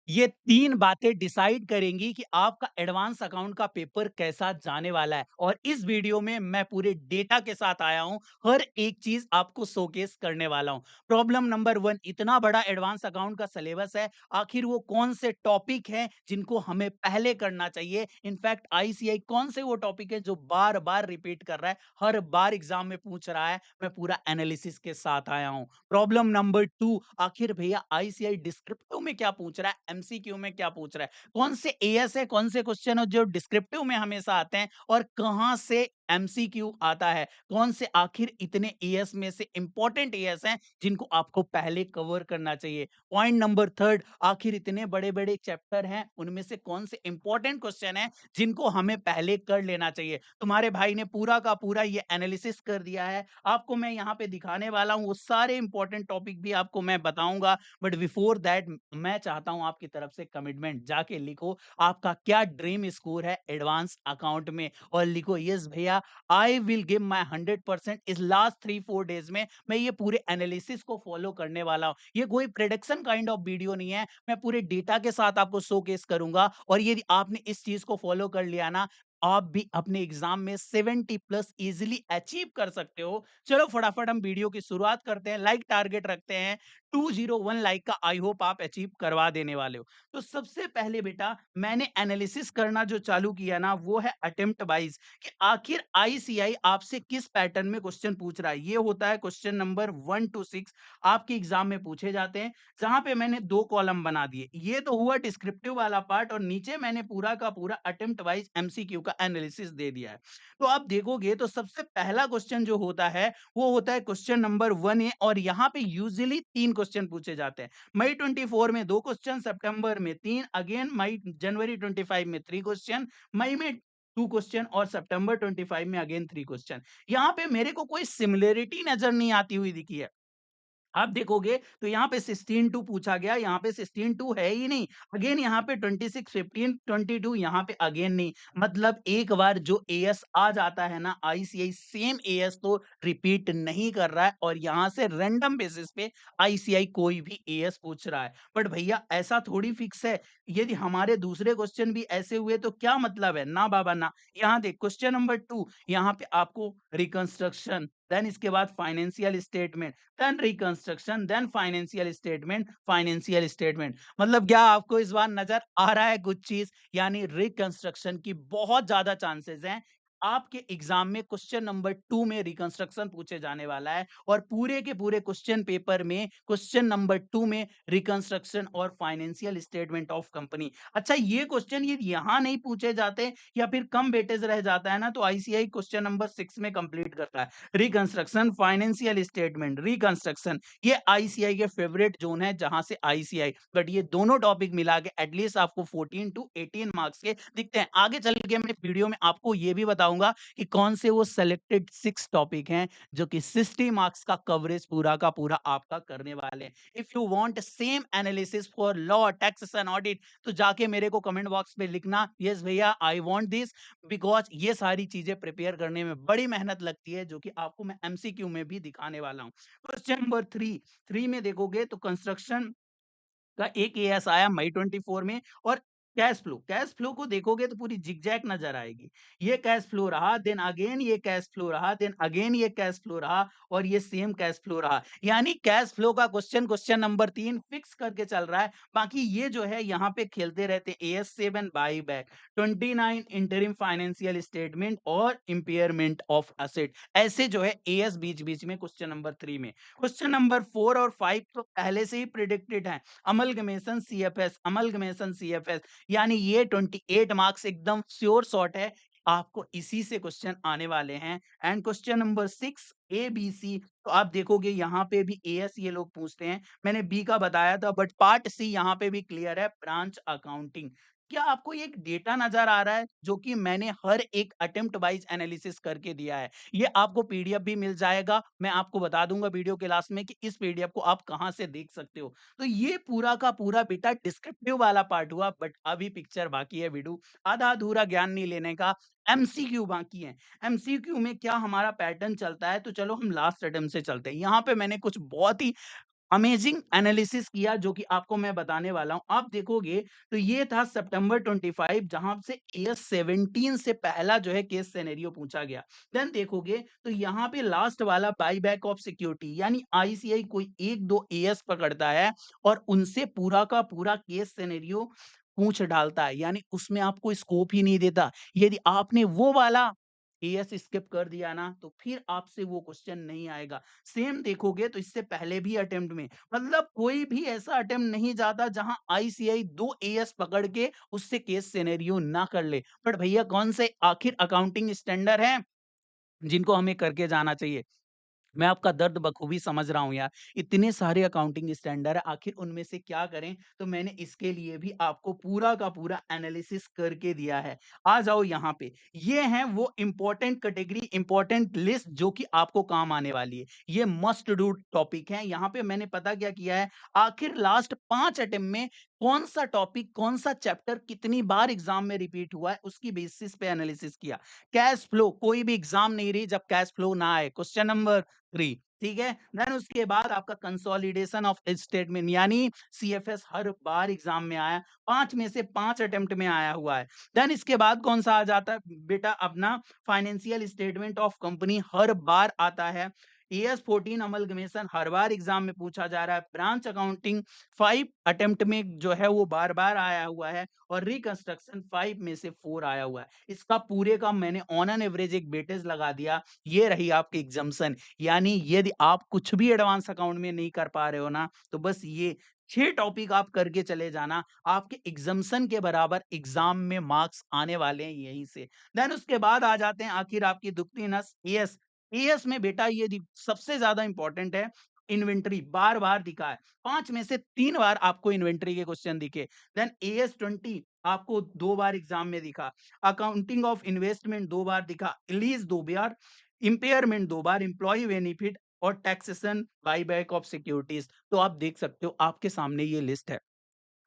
ये 3 बातें डिसाइड करेंगी कि आपका एडवांस अकाउंट का पेपर कैसा जाने वाला है और इस वीडियो में मैं पूरे डेटा के साथ आया हूं, हर एक चीज आपको शोकेस करने वाला हूं। प्रॉब्लम नंबर 1, इतना बड़ा एडवांस अकाउंट का सिलेबस है, आखिर वो कौन से टॉपिक हैं जिनको हमें पहले करना चाहिए। इनफैक्ट आईसीआई कौन से वो टॉपिक है जो बार बार रिपीट कर रहा है, हर बार एग्जाम में पूछ रहा है, मैं पूरा एनालिसिस के साथ आया हूं। प्रॉब्लम नंबर 2, आखिर भैया आईसीआई डिस्क्रिप्टिव में क्या पूछ रहा है, एमसीक्यू में क्या पूछ रहा है, कौन से एएस है, कौन से क्वेश्चन है जो डिस्क्रिप्टिव में हमेशा आते हैं और कहां से एमसीक्यू आता है, कौन से आखिर इतने एएस में से इंपॉर्टेंट एएस हैं जिनको आपको पहले कवर करना चाहिए। पॉइंट नंबर 3, आखिर इतने बड़े बड़े चैप्टर हैं, उनमें से कौन से इंपॉर्टेंट क्वेश्चन हैं जिनको हमें पहले कर लेना चाहिए। तुम्हारे भाई ने पूरा का पूरा ये एनालिसिस कर दिया है, आपको मैं यहाँ पे दिखाने वाला हूँ, वो सारे इंपॉर्टेंट टॉपिक भी आपको मैं बताऊंगा। बट बिफोर दैट मैं चाहता हूं आपकी तरफ से कमिटमेंट, जाके लिखो आपका क्या ड्रीम स्कोर है एडवांस अकाउंट में और लिखो यस भैया, आई विल गिव माई 100% इस लास्ट 3-4 डेज में मैं ये पूरे एनालिसिस को फॉलो करने वाला हूं। ये कोई प्रेडिक्शन काइंड ऑफ वीडियो नहीं है, मैं पूरे डेटा के साथ आपको शोकेस करूंगा और यदि आपने इस चीज को फॉलो कर लिया ना, आप भी अपने एग्जाम में 70 प्लस इजीली अचीव कर सकते हो। चलो फटाफट हम वीडियो की शुरुआत करते हैं, लाइक टारगेट रखते हैं 201 लाइक का, आई होप आप अचीव करवा देने वाले हो। तो सबसे पहले बेटा मैंने एनालिसिस करना जो चालू किया ना वो है अटेम्प्ट वाइज, कि आखिर आईसीआई आपसे किस पैटर्न में क्वेश्चन पूछ रहा है। ये होता है क्वेश्चन नंबर 1 to 6 आपके एग्जाम में पूछे जाते हैं, जहां पे मैंने 2 कॉलम बना दिए। ये तो हुआ डिस्क्रिप्टिव वाला पार्ट और नीचे मैंने पूरा का पूरा अटेम्प्ट वाइज एमसीक्यू का एनालिसिस दे दिया है। तो आप देखोगे तो सबसे पहला क्वेश्चन जो होता है वो होता है क्वेश्चन नंबर 1 ए और यहाँ पे यूजुअली 3 क्वेश्चन पूछे जाते हैं। मई 24 में 2 क्वेश्चन, सितंबर में 3, अगेन मई जनवरी 25 में 3 क्वेश्चन, मई में 2 क्वेश्चन और सितंबर 25 में अगेन 3 क्वेश्चन। यहाँ पे मेरे को कोई सिमिलरिटी नजर नहीं आती हुई दिखी है। आप देखोगे तो यहाँ पे 16 2 पूछा गया, यहाँ पे 16 2 है ही नहीं। अगेन यहाँ पे 26 15 22 यहाँ पे अगेन नहीं। मतलब एक बार जो एएस आ जाता है ना आईसीआई, सेम एएस तो रिपीट नहीं कर रहा है और यहाँ से रैंडम बेसिस पे आईसीआई कोई भी एएस पूछ रहा है। बट भैया ऐसा थोड़ी फिक्स है, यदि हमारे दूसरे क्वेश्चन भी ऐसे हुए तो क्या मतलब है, ना बाबा ना। यहाँ देख क्वेश्चन नंबर 2, यहाँ पे आपको रिकंस्ट्रक्शन, देन इसके बाद financial statement, then reconstruction, then financial statement. मतलब क्या आपको इस बार नजर आ रहा है कुछ चीज, यानी रिकंस्ट्रक्शन की बहुत ज्यादा चांसेस हैं आपके एग्जाम में क्वेश्चन नंबर 2 में रिकंस्ट्रक्शन पूछे जाने वाला है और पूरे के पूरे क्वेश्चन पेपर में क्वेश्चन नंबर 2 में रिकंस्ट्रक्शन और फाइनेंशियल स्टेटमेंट ऑफ कंपनी। अच्छा ये क्वेश्चन ये यहाँ नहीं पूछे जाते या फिर कम वेटेज रह जाता है ना, तो आईसीआई क्वेश्चन नंबर 6 में कंप्लीट करता है। रिकंस्ट्रक्शन, फाइनेंशियल स्टेटमेंट, रिकंस्ट्रक्शन, ये आईसीआई के फेवरेट जोन है जहां से आईसीआई, बट ये दोनों टॉपिक मिला के एटलीस्ट आपको 14 to 18 मार्क्स के दिखते हैं। आगे चल के मैं वीडियो में आपको ये भी बताऊंगा कि कौन से वो सेलेक्टेड 6 टॉपिक हैं जो कि 60 मार्क्स का कवरेज पूरा का पूरा आपका करने वाले हैं। If you want same analysis for law, tax and audit, तो जाके मेरे को कमेंट बॉक्स में लिखना यस भैया आई वांट दिस, बिकॉज ये सारी चीजें प्रिपेयर करने में बड़ी मेहनत लगती है जो कि आपको मैं एमसीक्यू में भी दिखाने वाला हूं। क्वेश्चन नंबर 3 में देखोगे तो कंस्ट्रक्शन का एक एएस आया मई 24 में और कैश फ्लो को देखोगे तो पूरी जिगजैग नजर आएगी। ये कैश फ्लो रहा, देन अगेन ये कैश फ्लो रहा, देन अगेन ये कैश फ्लो रहा और ये सेम कैश फ्लो रहा। यानी कैश फ्लो का क्वेश्चन नंबर 3 फिक्स करके चल रहा है। बाकी ये जो है यहाँ पे खेलते रहते AS7 by back, 29 interim financial statement और इंपेयरमेंट ऑफ असेट, ऐसे जो है एएस बीच बीच में क्वेश्चन नंबर 3 में। क्वेश्चन नंबर 4 और 5 तो पहले से ही प्रिडिक्टेड है, अमलगमेशन सीएफएस, यानी ये 28 मार्क्स एकदम श्योर शॉट है, आपको इसी से क्वेश्चन आने वाले हैं। एंड क्वेश्चन नंबर 6 ABC, तो आप देखोगे यहाँ पे भी एएस ये लोग पूछते हैं, मैंने बी का बताया था, बट पार्ट सी यहाँ पे भी क्लियर है, ब्रांच अकाउंटिंग। क्या आपको ये एक डेटा नजर आ रहा है जो कि मैंने हर एक अटेम्प्ट वाइज एनालिसिस करके दिया है। ये आपको पीडीएफ भी मिल जाएगा, मैं आपको बता दूंगा वीडियो के लास्ट में कि इस पीडीएफ को आप कहां से देख सकते हो। तो ये पूरा का पूरा बेटा डिस्क्रिप्टिव वाला पार्ट हुआ, बट अभी पिक्चर बाकी है वीडियो, आधा अधूरा ज्ञान नहीं लेने का, एमसीक्यू बाकी है। एमसीक्यू में क्या हमारा पैटर्न चलता है, तो चलो हम लास्ट अटेम्प्ट से चलते हैं। यहाँ पे मैंने कुछ बहुत ही अमेजिंग एनालिसिस किया जो कि आपको मैं बताने वाला हूँ। आप देखोगे तो ये था सितंबर 25 जहाँ से एएस 17 से पहला जो है केस सिनेरियो पूछा गया। देन देखोगे तो यहाँ पे लास्ट वाला बायबैक ऑफ सिक्योरिटी यानी आईसीआई कोई 1-2 एएस पकड़ता है और उनसे पूरा का पूरा केस सिनेरियो पूछ डालता है। यानी उसमें आपको स्कोप ही नहीं देता। यदि आपने वो वाला एएस स्किप कर दिया ना तो फिर आपसे वो क्वेश्चन नहीं आएगा। सेम देखोगे तो इससे पहले भी अटेम्प्ट में मतलब कोई भी ऐसा अटेम्प्ट नहीं जाता जहां आईसीआई 2 एएस पकड़ के उससे केस सिनेरियो ना कर ले। बट भैया कौन से आखिर अकाउंटिंग स्टैंडर्ड हैं जिनको हमें करके जाना चाहिए? मैं आपका दर्द बखूबी समझ रहा हूँ यार। इतने सारे अकाउंटिंग स्टैंडर्ड है, आखिर उनमें से क्या करें? तो मैंने इसके लिए भी आपको पूरा का पूरा एनालिसिस करके दिया है। आ जाओ यहाँ पे, ये हैं वो इम्पोर्टेंट कैटेगरी, इम्पोर्टेंट लिस्ट जो कि आपको काम आने वाली है। ये मस्ट डू टॉपिक हैं। यहाँ पे मैंने पता क्या किया है, आखिर लास्ट 5 अटेम्प्ट में कौन-सा टॉपिक, कौन-सा चैप्टर कितनी बार एग्ज़ाम में रिपीट हुआ है, उसकी बेसिस पे एनालिसिस किया। कैश फ्लो, कोई भी एग्ज़ाम नहीं रही जब कैश फ्लो ना आए। क्वेश्चन नंबर 3 ठीक है। देन उसके बाद आपका कंसोलिडेशन ऑफ स्टेटमेंट यानी सीएफएस हर बार एग्जाम में आया, 5 में से 5 अटेम्प्ट में आया हुआ है। देन इसके बाद कौन सा आ जाता है बेटा, अपना फाइनेंशियल स्टेटमेंट ऑफ कंपनी हर बार आता है। एएस 14 अमलगमेशन हर बार एग्जाम में पूछा जा रहा है। ब्रांच अकाउंटिंग 5 अटेम्प्ट में जो है वो बार बार आया हुआ है और रिकंस्ट्रक्शन 5 में से 4 आया हुआ है। इसका पूरे का मैंने ऑन एन एवरेज एक वेटेज लगा दिया। ये रही आपकी एग्जाम्शन। यानी यदि आप कुछ भी एडवांस अकाउंट में नहीं कर पा रहे हो ना, तो बस ये 6 टॉपिक आप करके चले जाना, आपके एग्जाम्शन के बराबर एग्जाम में मार्क्स आने वाले हैं यहीं से। देन उसके बाद आ जाते हैं आखिर आपकी दुखती नस एएस। एएस में बेटा ये सबसे ज्यादा इंपॉर्टेंट है, इन्वेंट्री बार-बार दिखा है। 5 में से 3 बार आपको इन्वेंट्री के क्वेश्चन दिखे। देन एएस 20 आपको 2 बार एग्जाम में दिखा। अकाउंटिंग ऑफ इन्वेस्टमेंट 2 बार दिखा, लीज 2 बार, इम्पेयरमेंट 2 बार, एम्प्लॉयी बेनिफिट और टैक्सेशन बायबैक ऑफ सिक्योरिटीज। तो आप देख सकते हो आपके सामने ये लिस्ट है।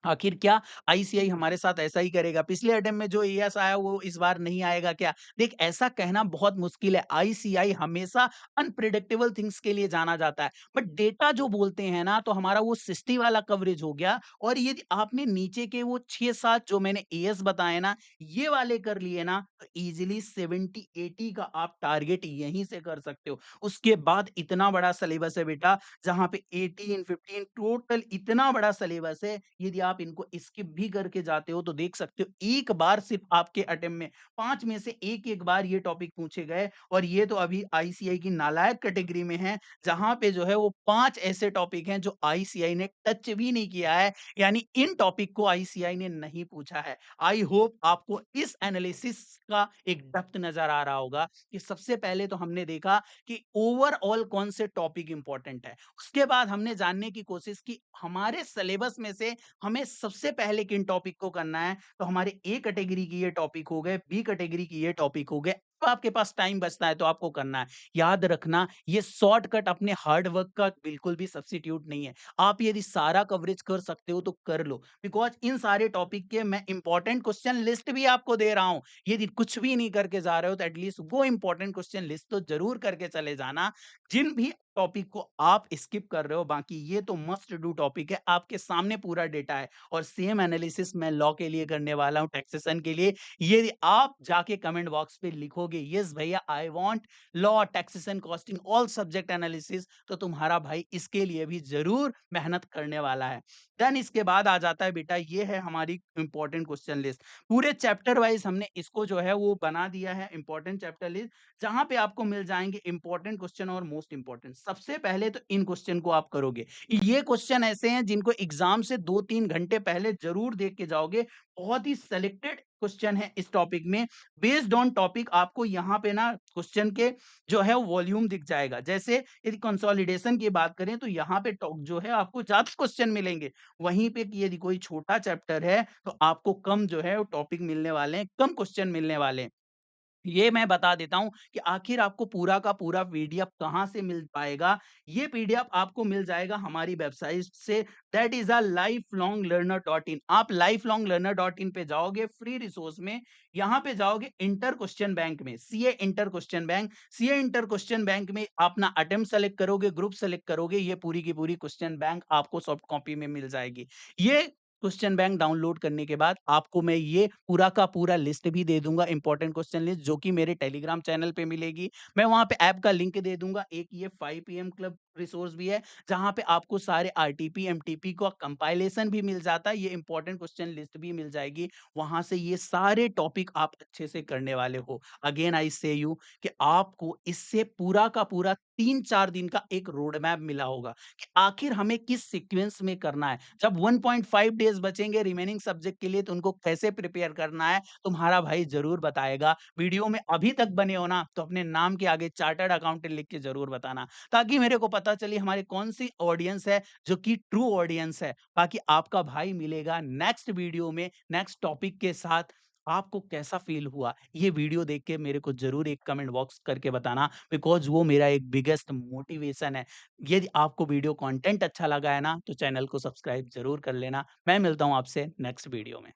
आखिर क्या आईसीआई हमारे साथ ऐसा ही करेगा? पिछले अटेम्प्ट में जो एएस आया वो इस बार नहीं आएगा क्या? देख ऐसा कहना बहुत मुश्किल है। आईसीआई हमेशा अनप्रेडिक्टेबल थिंग्स के लिए जाना जाता है। बट डेटा जो बोलते हैं ना तो हमारा वो 60 वाला कवरेज हो गया और यदि आपने नीचे के वो 6-7 जो मैंने एएस बताए ना, ये वाले कर लिए ना तो ईज़िली 70-80 का आप टारगेट यहीं से कर सकते हो। उसके बाद इतना बड़ा सिलेबस है बेटा जहाँ पे 18, 15 टोटल इतना बड़ा सिलेबस है। यदि आप इनको स्किप भी करके जाते हो तो देख सकते हो एक बार सिर्फ आपके अटेम्प्ट में 5 में से 1-1 बार ये टॉपिक पूछे गए और ये तो अभी आईसीआई की नालायक कैटेगरी में है, जहाँ पे जो है वो 5 ऐसे टॉपिक हैं जो आईसीआई ने टच भी नहीं किया है, यानी इन टॉपिक को आईसीआई ने नहीं पूछा है। आई होप आपको इस एनालिसिस का एक डेप्थ नज़र आ रहा होगा कि सबसे पहले तो हमने देखा कि ओवरऑल कौन से टॉपिक इंपॉर्टेंट है। उसके बाद हमने जानने की कोशिश की हमारे सिलेबस में से हमें सबसे पहले किन टॉपिक को करना है। तो हमारे ए कैटेगरी की ये टॉपिक हो गए, बी कैटेगरी की ये टॉपिक हो गए। अब आपके पास टाइम बचता है तो आपको करना है। याद रखना ये शॉर्टकट अपने हार्ड वर्क का बिल्कुल भी सब्स्टिट्यूट नहीं है। आप यदि सारा कवरेज कर सकते हो तो कर लो, बिकॉज़ इन सारे टॉपिक के मैं इंपॉर्टेंट क्वेश्चन लिस्ट भी आपको दे रहा हूँ। यदि कुछ भी नहीं करके जा रहे हो तो एटलीस्ट वो इंपॉर्टेंट क्वेश्चन लिस्ट तो जरूर करके चले जाना। जिन भी टॉपिक को आप स्किप कर रहे हो, बाकी ये तो मस्ट डू टॉपिक है, आपके सामने पूरा डेटा है और सेम एनालिसिस मैं लॉ के लिए करने वाला हूँ, टैक्सेशन के लिए। ये आप जाके कमेंट बॉक्स पे लिखोगे यस भैया I want law, taxation, costing all subject analysis, तो तुम्हारा भाई इसके लिए भी जरूर मेहनत करने वाला है। देन इसके बाद आ जाता है बेटा, ये है हमारी इंपॉर्टेंट क्वेश्चन लिस्ट। पूरे चैप्टर वाइज हमने इसको जो है वो बना दिया है इंपॉर्टेंट चैप्टर लिस्ट, जहां पे आपको मिल जाएंगे इंपॉर्टेंट क्वेश्चन और मोस्ट इंपॉर्टेंट। सबसे पहले तो इन क्वेश्चन को आप करोगे। ये क्वेश्चन ऐसे हैं जिनको एग्जाम से 2-3 घंटे पहले जरूर देख के जाओगे। बहुत ही सेलेक्टेड क्वेश्चन है इस टॉपिक में, बेस्ड ऑन टॉपिक आपको यहाँ पे ना क्वेश्चन के जो है वॉल्यूम दिख जाएगा। जैसे यदि कंसोलिडेशन की बात करें तो यहाँ पे जो है आपको ज्यादा क्वेश्चन मिलेंगे। वहीं पे कि यदि कोई छोटा चैप्टर है तो आपको कम जो है टॉपिक मिलने वाले हैं, कम क्वेश्चन मिलने वाले हैं। ये मैं बता देता हूँ कि आखिर आपको पूरा का पूरा पीडीएफ कहाँ से मिल पाएगा। ये पीडीएफ आपको मिल जाएगा हमारी वेबसाइट से, दैट इज़ lifelonglearner.in। आप lifelonglearner.in पे जाओगे फ्री रिसोर्स में, यहाँ पे जाओगे इंटर क्वेश्चन बैंक में, CA inter question bank. CA inter question bank में अपना अटेम्प्ट सेलेक्ट करोगे, ग्रुप सेलेक्ट करोगे, ये पूरी की पूरी क्वेश्चन बैंक आपको सॉफ्ट कॉपी में मिल जाएगी। ये क्वेश्चन बैंक डाउनलोड करने के बाद आपको मैं ये पूरा का पूरा लिस्ट भी दे दूँगा, इम्पोर्टेंट क्वेश्चन लिस्ट, जो कि मेरे टेलीग्राम चैनल पे मिलेगी। मैं वहाँ पे ऐप का लिंक दे दूँगा। एक ये 5 पीएम क्लब रिसोर्स भी है, जहाँ पे आपको सारे आरटीपी, एमटीपी का कंपाइलेशन भी मिल जाता है, ये इम्पोर्टेंट क्वेश्चन लिस्ट भी मिल जाएगी। वहाँ से ये सारे टॉपिक आप अच्छे से करने वाले हो। अगेन आई से यू कि आपको इससे पूरा का पूरा 3-4 दिन का एक रोड मैप मिला होगा कि आखिर हमें किस सीक्वेंस में करना है। जब 1.5 डेज़ बचेंगे रिमेनिंग सब्जेक्ट के लिए, तो उनको कैसे प्रिपेयर करना है, तुम्हारा भाई ज़रूर बताएगा। वीडियो में अभी तक बने हो ना, तो अपने नाम के आगे चार्टर्ड अकाउंटेंट लिख के ज़रूर बताना, ताकि मेरे को पता चले हमारी कौन-सी ऑडियंस है, जो कि ट्रू ऑडियंस है। बाकी आपका भाई मिलेगा नेक्स्ट वीडियो में, नेक्स्ट टॉपिक के साथ। आपको कैसा फ़ील हुआ? ये वीडियो देख के मेरे को ज़रूर एक कमेंट बॉक्स करके बताना, बिकॉज़ वो मेरा एक बिगेस्ट मोटिवेशन है। यदि आपको वीडियो कंटेंट अच्छा लगा है ना, तो चैनल को सब्सक्राइब ज़रूर कर लेना। मैं मिलता हूँ आपसे नेक्स्ट वीडियो में।